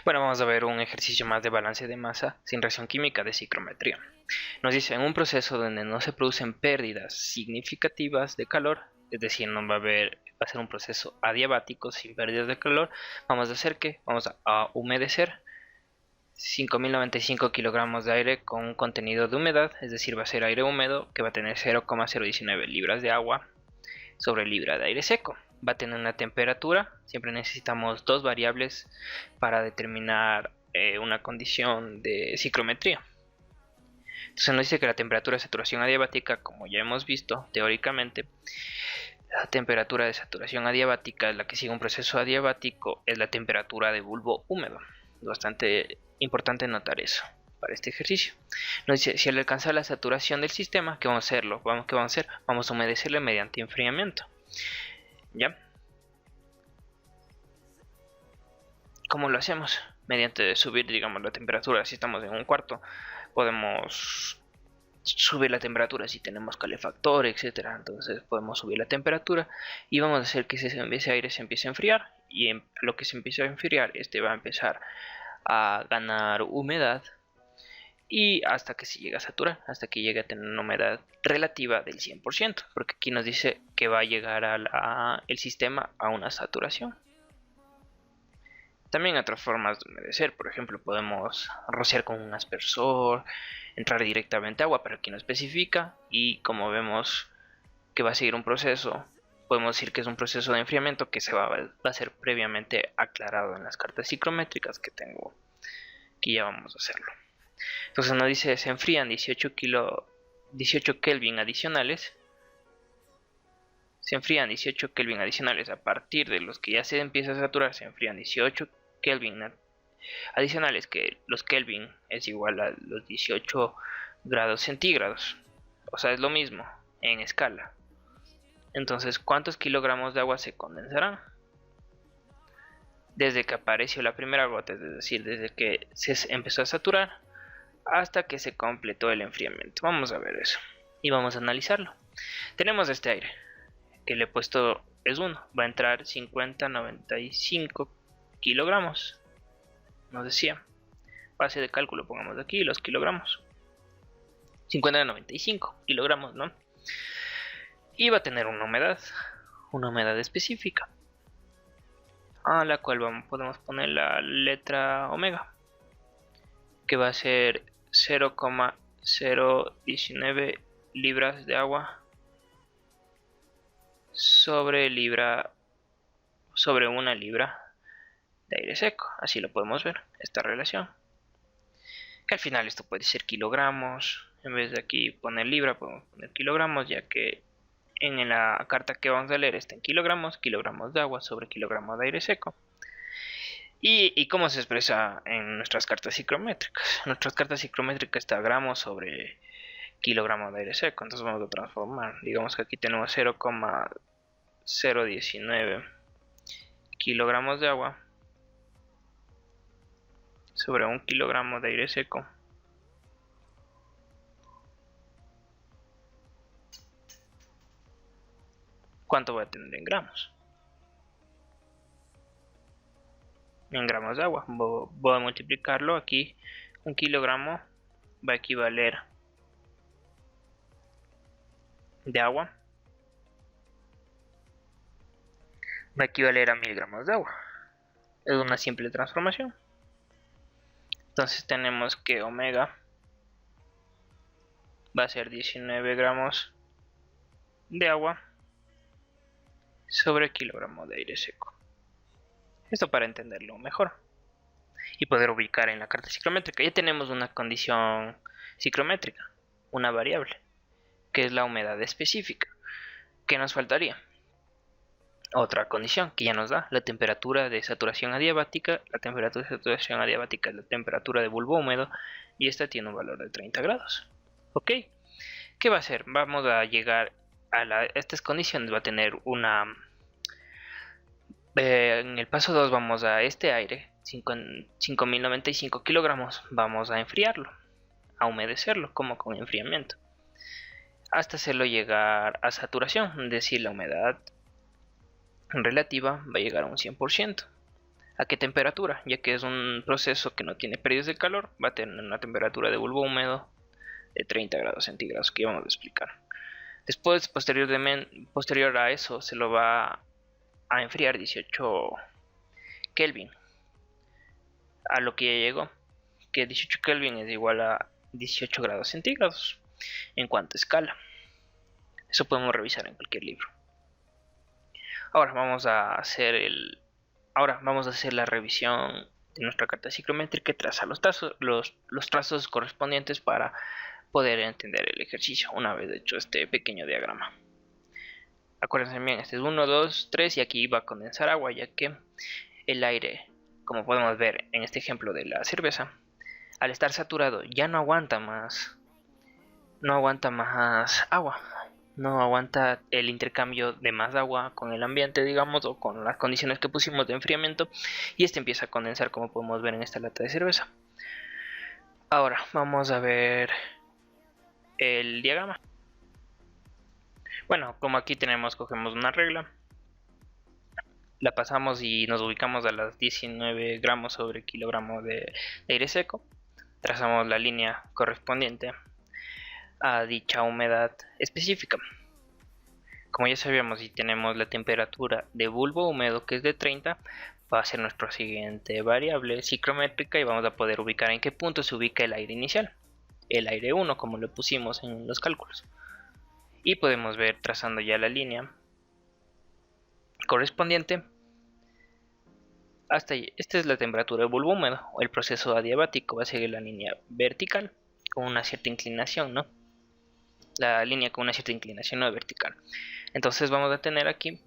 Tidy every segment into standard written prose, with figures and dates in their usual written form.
Bueno, vamos a ver un ejercicio más de balance de masa sin reacción química de ciclometría. Nos dice, en un proceso donde no se producen pérdidas significativas de calor, es decir, no va a ser un proceso adiabático sin pérdidas de calor, vamos a hacer que vamos a humedecer 5095 kilogramos de aire con un contenido de humedad, es decir, va a ser aire húmedo que va a tener 0,019 libras de agua sobre libra de aire seco. Va a tener una temperatura, siempre necesitamos dos variables para determinar una condición de ciclometría. Entonces nos dice que la temperatura de saturación adiabática, como ya hemos visto teóricamente, la temperatura de saturación adiabática, la que sigue un proceso adiabático, es la temperatura de bulbo húmedo. Bastante importante notar eso para este ejercicio. Nos dice, si al alcanzar la saturación del sistema, ¿qué vamos a hacerlo? ¿Qué vamos a hacer? Vamos a humedecerlo mediante enfriamiento. ¿Ya? ¿Cómo lo hacemos? Mediante subir, digamos, la temperatura. Si estamos en un cuarto, podemos subir la temperatura si tenemos calefactor, etcétera. Entonces podemos subir la temperatura y vamos a hacer que ese aire se empiece a enfriar, y en lo que se empieza a enfriar, este va a empezar a ganar humedad, y hasta que se llegue a saturar, hasta que llegue a tener una humedad relativa del 100%, porque aquí nos dice que va a llegar el sistema a una saturación. También hay otras formas de humedecer, por ejemplo, podemos rociar con un aspersor, entrar directamente agua, pero aquí no especifica, y como vemos que va a seguir un proceso, podemos decir que es un proceso de enfriamiento que va a ser previamente aclarado en las cartas ciclométricas que tengo, que ya vamos a hacerlo. Entonces nos dice, se enfrían 18 Kelvin adicionales. Se enfrían 18 Kelvin adicionales a partir de los que ya se empieza a saturar. Se enfrían 18 Kelvin adicionales, que los Kelvin es igual a los 18 grados centígrados. O sea, es lo mismo en escala. Entonces, ¿cuántos kilogramos de agua se condensarán? Desde que apareció la primera gota, es decir, desde que se empezó a saturar hasta que se completó el enfriamiento. Vamos a ver eso y vamos a analizarlo. Tenemos este aire que le he puesto es 1, va a entrar 50,95 kilogramos. Nos decía, base de cálculo, pongamos aquí los kilogramos, 50,95 kilogramos, ¿no? Y va a tener una humedad específica, a la cual podemos poner la letra omega, que va a ser 0,019 libras de agua sobre una libra de aire seco. Así lo podemos ver, esta relación, que al final esto puede ser kilogramos. En vez de aquí poner libra, podemos poner kilogramos, ya que en la carta que vamos a leer está en kilogramos de agua sobre kilogramos de aire seco. ¿Y cómo se expresa en nuestras cartas ciclométricas? En nuestras cartas ciclométricas está gramos sobre kilogramos de aire seco. Entonces vamos a transformar. Digamos que aquí tenemos 0,019 kilogramos de agua sobre 1 kilogramo de aire seco. ¿Cuánto voy a tener en gramos? En gramos de agua. Voy a multiplicarlo aquí. 1 kilogramo va a equivaler de agua. Va a equivaler a 1000 gramos de agua. Es una simple transformación. Entonces tenemos que omega va a ser 19 gramos de agua sobre kilogramo de aire seco. Esto para entenderlo mejor y poder ubicar en la carta ciclométrica. Ya tenemos una condición ciclométrica, una variable, que es la humedad específica. ¿Qué nos faltaría? Otra condición que ya nos da la temperatura de saturación adiabática. La temperatura de saturación adiabática es la temperatura de bulbo húmedo, y esta tiene un valor de 30 grados. ¿Ok? ¿Qué va a hacer? Vamos a llegar a estas condiciones. Va a tener una... en el paso 2 vamos a este aire, 5095 kilogramos, vamos a enfriarlo, a humedecerlo, como con enfriamiento. hasta hacerlo llegar a saturación, es decir, la humedad relativa va a llegar a un 100%. ¿A qué temperatura? Ya que es un proceso que no tiene pérdidas de calor, va a tener una temperatura de bulbo húmedo de 30 grados centígrados, que vamos a explicar. Después, posterior a eso, se lo va a enfriar 18 Kelvin, a lo que ya llegó, que 18 Kelvin es igual a 18 grados centígrados en cuanto a escala. Eso podemos revisar en cualquier libro. Ahora vamos a hacer la revisión de nuestra carta ciclométrica y trazar los trazos correspondientes para poder entender el ejercicio una vez hecho este pequeño diagrama. Acuérdense bien, este es 1, 2, 3 y aquí va a condensar agua, ya que el aire, como podemos ver en este ejemplo de la cerveza, al estar saturado ya no aguanta más agua, no aguanta el intercambio de más agua con el ambiente, digamos, o con las condiciones que pusimos de enfriamiento, y este empieza a condensar, como podemos ver en esta lata de cerveza. Ahora vamos a ver el diagrama. Bueno, como aquí cogemos una regla, la pasamos y nos ubicamos a las 19 gramos sobre kilogramo de aire seco. Trazamos la línea correspondiente a dicha humedad específica. Como ya sabíamos, si tenemos la temperatura de bulbo húmedo, que es de 30, va a ser nuestra siguiente variable ciclométrica y vamos a poder ubicar en qué punto se ubica el aire inicial, el aire 1, como lo pusimos en los cálculos. Y podemos ver, trazando ya la línea correspondiente, hasta ahí. Esta es la temperatura de bulbo húmedo. El proceso adiabático va a seguir la línea vertical con una cierta inclinación, ¿no? La línea con una cierta inclinación, no vertical. Entonces vamos a tener aquí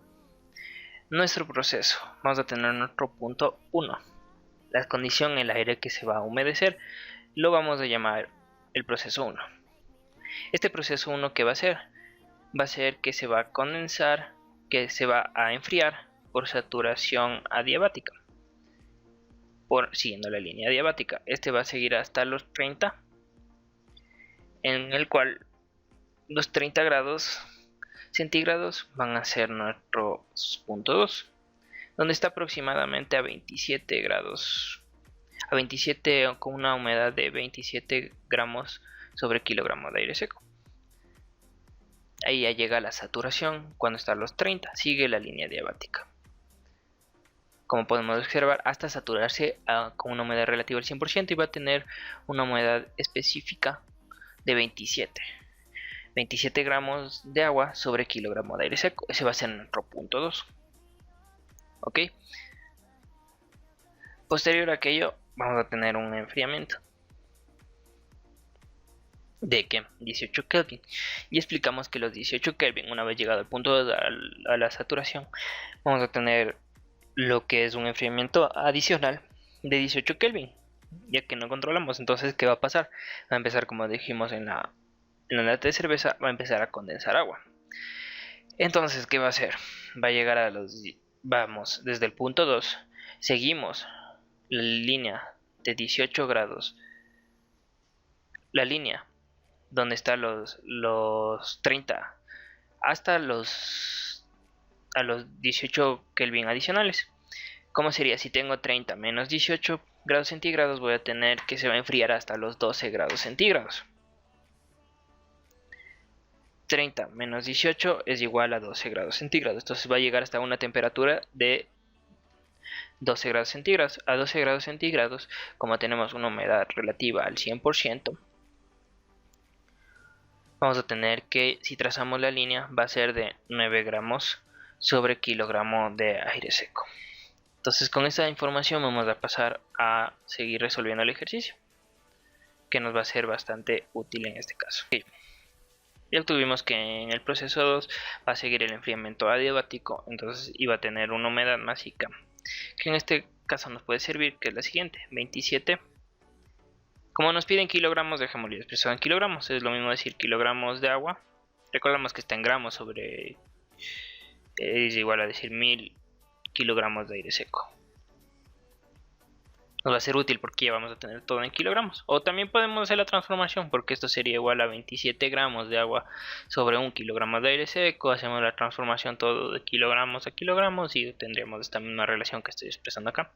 nuestro proceso. Vamos a tener nuestro punto 1. La condición, el aire que se va a humedecer, lo vamos a llamar el proceso 1. Este proceso 1, ¿qué va a hacer? Va a ser que se va a condensar, que se va a enfriar por saturación adiabática, siguiendo la línea adiabática. Este va a seguir hasta los 30, en el cual los 30 grados centígrados van a ser nuestro punto 2, donde está aproximadamente a 27 grados, a 27, con una humedad de 27 gramos sobre kilogramo de aire seco. Ahí ya llega la saturación cuando está a los 30, sigue la línea diabática. Como podemos observar, hasta saturarse con una humedad relativa al 100%, y va a tener una humedad específica de 27 gramos de agua sobre kilogramo de aire seco. Ese va a ser nuestro punto 2. Ok. Posterior a aquello, vamos a tener un enfriamiento de que 18 Kelvin, y explicamos que los 18 Kelvin, una vez llegado al punto de la saturación, vamos a tener lo que es un enfriamiento adicional de 18 Kelvin, ya que no controlamos. Entonces, ¿qué va a pasar? Va a empezar, como dijimos en la lata de cerveza, va a empezar a condensar agua. Entonces, ¿qué va a hacer? Va a llegar vamos desde el punto 2, seguimos la línea de 18 grados, la línea donde están los 30 hasta a los 18 Kelvin adicionales. ¿Cómo sería? Si tengo 30 menos 18 grados centígrados, voy a tener que se va a enfriar hasta los 12 grados centígrados. 30 menos 18 es igual a 12 grados centígrados. Entonces va a llegar hasta una temperatura de 12 grados centígrados. A 12 grados centígrados, como tenemos una humedad relativa al 100%, vamos a tener que, si trazamos la línea, va a ser de 9 gramos sobre kilogramo de aire seco. Entonces, con esta información vamos a pasar a seguir resolviendo el ejercicio, que nos va a ser bastante útil en este caso. Okay. Ya obtuvimos que en el proceso 2 va a seguir el enfriamiento adiabático, entonces iba a tener una humedad másica, que en este caso nos puede servir, que es la siguiente, 27. Como nos piden kilogramos, dejémoslo expresado en kilogramos. Es lo mismo decir kilogramos de agua. Recordamos que está en gramos sobre... es igual a decir 1000 kilogramos de aire seco. nos va a ser útil porque ya vamos a tener todo en kilogramos. O también podemos hacer la transformación, porque esto sería igual a 27 gramos de agua sobre 1 kilogramo de aire seco. Hacemos la transformación todo de kilogramos a kilogramos y tendríamos esta misma relación que estoy expresando acá.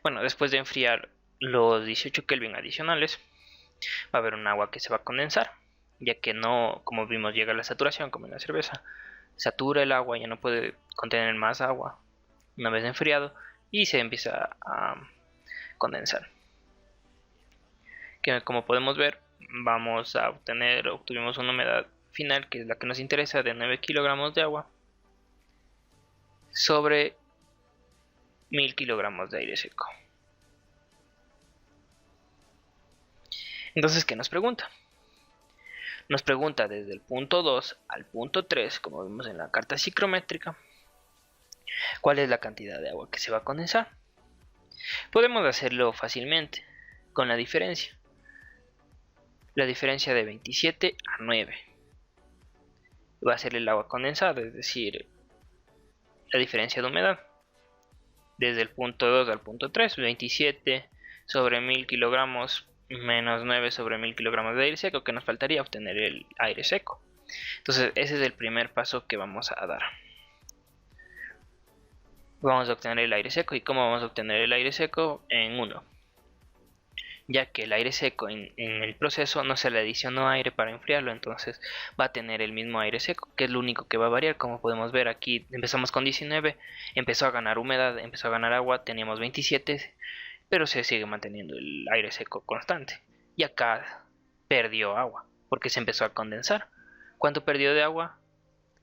Bueno, después de enfriar los 18 Kelvin adicionales, va a haber un agua que se va a condensar, ya que no, como vimos, llega a la saturación como en la cerveza. Satura el agua, ya no puede contener más agua una vez enfriado y se empieza a condensar. Que como podemos ver, obtuvimos una humedad final, que es la que nos interesa, de 9 kilogramos de agua sobre 1000 kilogramos de aire seco. Entonces, ¿qué nos pregunta? Nos pregunta desde el punto 2 al punto 3, como vimos en la carta psicométrica, cuál es la cantidad de agua que se va a condensar. Podemos hacerlo fácilmente con la diferencia de 27 a 9 va a ser el agua condensada, es decir, la diferencia de humedad. Desde el punto 2 al punto 3, 27 sobre 1000 kilogramos menos 9 sobre 1000 kilogramos de aire seco, que nos faltaría obtener el aire seco. Entonces ese es el primer paso que vamos a dar. Vamos a obtener el aire seco. ¿Y cómo vamos a obtener el aire seco? En 1, ya que el aire seco en el proceso no se le adicionó aire para enfriarlo, entonces va a tener el mismo aire seco, que es lo único que va a variar. Como podemos ver aquí, empezamos con 19, empezó a ganar humedad, empezó a ganar agua, teníamos 27, pero se sigue manteniendo el aire seco constante. Y acá perdió agua, porque se empezó a condensar. ¿Cuánto perdió de agua?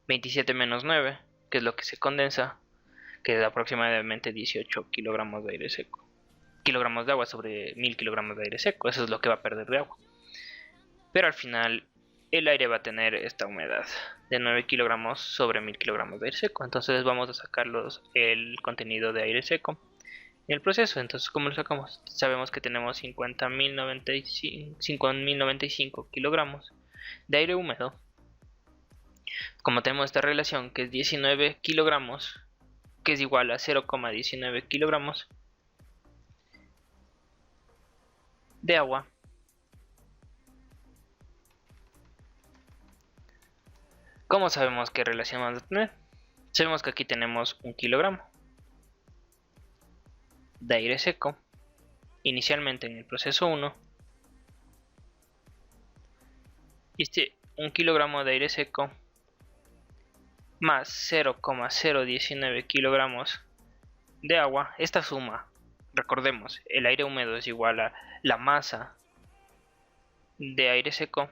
27 menos 9, que es lo que se condensa, que es aproximadamente 18 kilogramos de aire seco. Kilogramos de agua sobre 1000 kilogramos de aire seco, eso es lo que va a perder de agua. Pero al final el aire va a tener esta humedad de 9 kilogramos sobre 1000 kilogramos de aire seco. Entonces vamos a sacar el contenido de aire seco en el proceso. Entonces, ¿cómo lo sacamos? Sabemos que tenemos 50.095 kilogramos de aire húmedo. Como tenemos esta relación que es 19 kilogramos, que es igual a 0,19 kilogramos de agua, ¿cómo sabemos qué relación vamos a tener? Sabemos que aquí tenemos 1 kilogramo de aire seco inicialmente en el proceso 1. Este 1 kilogramo de aire seco más 0,019 kilogramos de agua. Esta suma, recordemos, el aire húmedo es igual a la masa de aire seco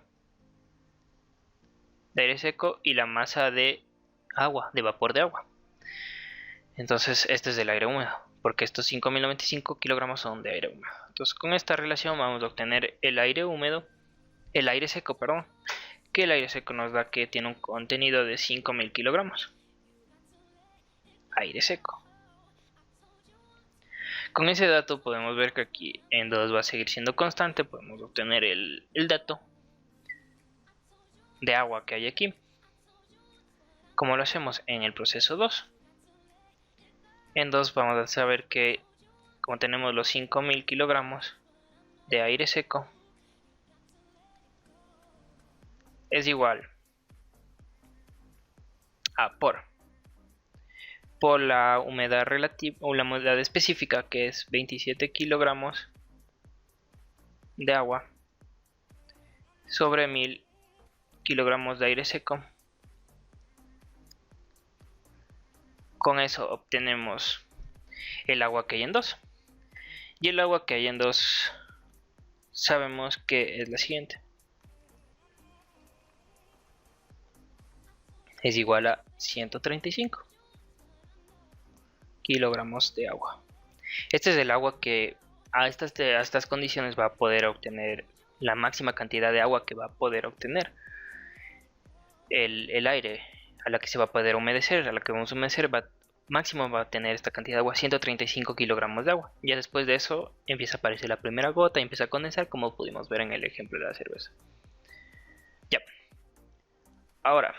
y la masa de agua, de vapor de agua. Entonces este es del aire húmedo, porque estos 5095 kilogramos son de aire húmedo. Entonces con esta relación vamos a obtener el aire seco, que el aire seco nos da que tiene un contenido de 5000 kilogramos. Aire seco. Con ese dato podemos ver que aquí en 2 va a seguir siendo constante. Podemos obtener el dato de agua que hay aquí. Como lo hacemos en el proceso 2. En 2 vamos a saber que como tenemos los 5000 kilogramos de aire seco, es igual a por la humedad relativa o la humedad específica, que es 27 kilogramos de agua sobre 1000 kilogramos de aire seco. Con eso obtenemos el agua que hay en 2. Y el agua que hay en 2 sabemos que es la siguiente. Es igual a 135 kilogramos de agua. Este es el agua que a estas condiciones va a poder obtener la máxima cantidad de agua que va a poder obtener el aire, a la que se va a poder humedecer, a la que vamos a humedecer, máximo va a tener esta cantidad de agua, 135 kilogramos de agua. Ya después de eso empieza a aparecer la primera gota y empieza a condensar, como pudimos ver en el ejemplo de la cerveza. Ya. Ahora,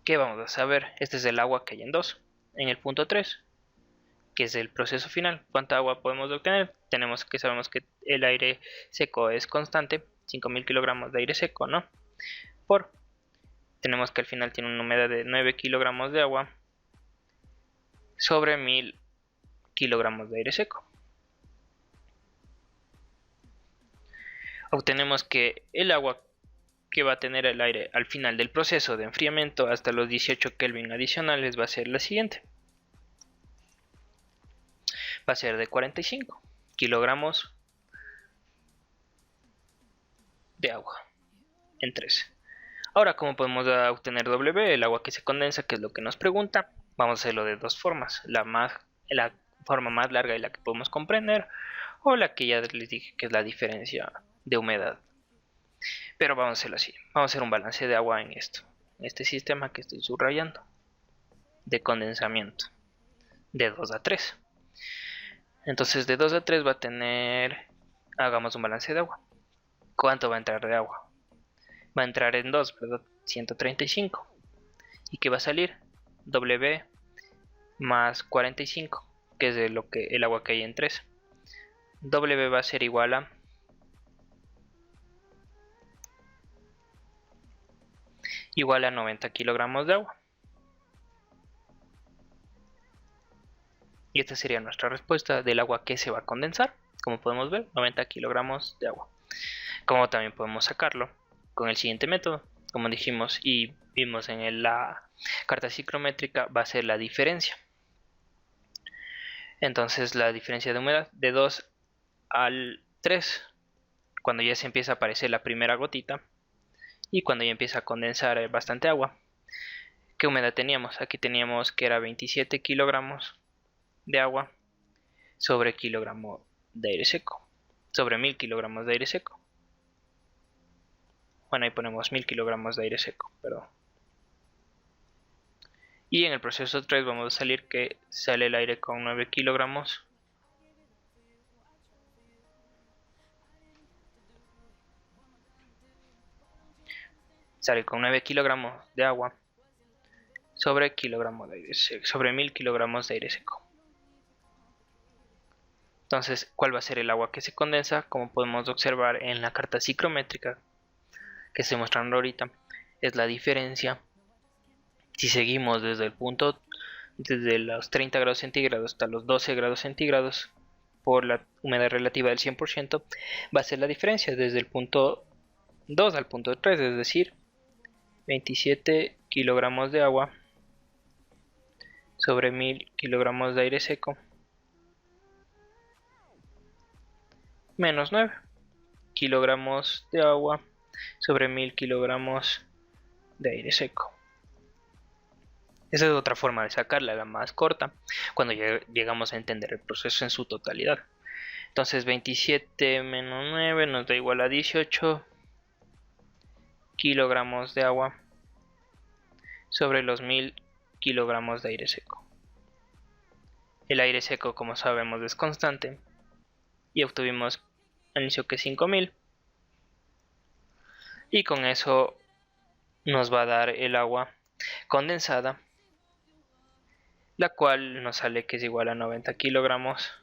¿qué vamos a saber? Este es el agua que hay en 2. En el punto 3, que es el proceso final. ¿Cuánta agua podemos obtener? Sabemos que el aire seco es constante, 5000 kilogramos de aire seco, ¿no? Tenemos que al final tiene una humedad de 9 kilogramos de agua sobre 1000 kilogramos de aire seco. Obtenemos que el agua que va a tener el aire al final del proceso de enfriamiento hasta los 18 Kelvin adicionales va a ser la siguiente. Va a ser de 45 kilogramos de agua en 3. Ahora, ¿cómo podemos obtener W, el agua que se condensa, que es lo que nos pregunta? Vamos a hacerlo de dos formas. La forma más larga y la que podemos comprender, o la que ya les dije que es la diferencia de humedad. Pero vamos a hacerlo así. Vamos a hacer un balance de agua en este sistema que estoy subrayando, de condensamiento, de 2 a 3. Entonces de 2 a 3 va a tener, hagamos un balance de agua. ¿Cuánto va a entrar de agua? Va a entrar en 2, ¿verdad? 135. ¿Y qué va a salir? W más 45, que es el agua que hay en 3. W va a ser igual a igual a 90 kilogramos de agua. Y esta sería nuestra respuesta del agua que se va a condensar. Como podemos ver, 90 kilogramos de agua. Como también podemos sacarlo con el siguiente método. Como dijimos y vimos en la carta ciclométrica, va a ser la diferencia. Entonces la diferencia de humedad de 2 al 3, cuando ya se empieza a aparecer la primera gotita y cuando ya empieza a condensar bastante agua. ¿Qué humedad teníamos? Aquí teníamos que era 27 kilogramos de agua sobre kilogramo de aire seco, sobre 1000 kilogramos de aire seco. Bueno, ahí ponemos 1000 kilogramos de aire seco, perdón. Y en el proceso 3 vamos a salir que sale el aire con 9 kilogramos. Sale con 9 kilogramos de agua sobre kilogramo de aire seco, sobre 1000 kilogramos de aire seco. Entonces, ¿cuál va a ser el agua que se condensa? Como podemos observar en la carta ciclométrica que estoy mostrando ahorita, es la diferencia. Si seguimos desde los 30 grados centígrados hasta los 12 grados centígrados por la humedad relativa del 100%, va a ser la diferencia desde el punto 2 al punto 3, es decir, 27 kilogramos de agua sobre 1000 kilogramos de aire seco menos 9 kilogramos de agua sobre 1000 kilogramos de aire seco. Esa es otra forma de sacarla, la más corta, cuando llegamos a entender el proceso en su totalidad. Entonces 27 menos 9 nos da igual a 18 kilogramos de agua sobre los 1000 kilogramos de aire seco. El aire seco, como sabemos, es constante y obtuvimos al inicio que 5000, y con eso nos va a dar el agua condensada, la cual nos sale que es igual a 90 kilogramos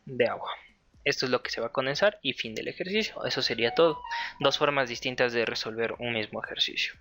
de agua. Esto es lo que se va a condensar y fin del ejercicio. Eso sería todo. Dos formas distintas de resolver un mismo ejercicio.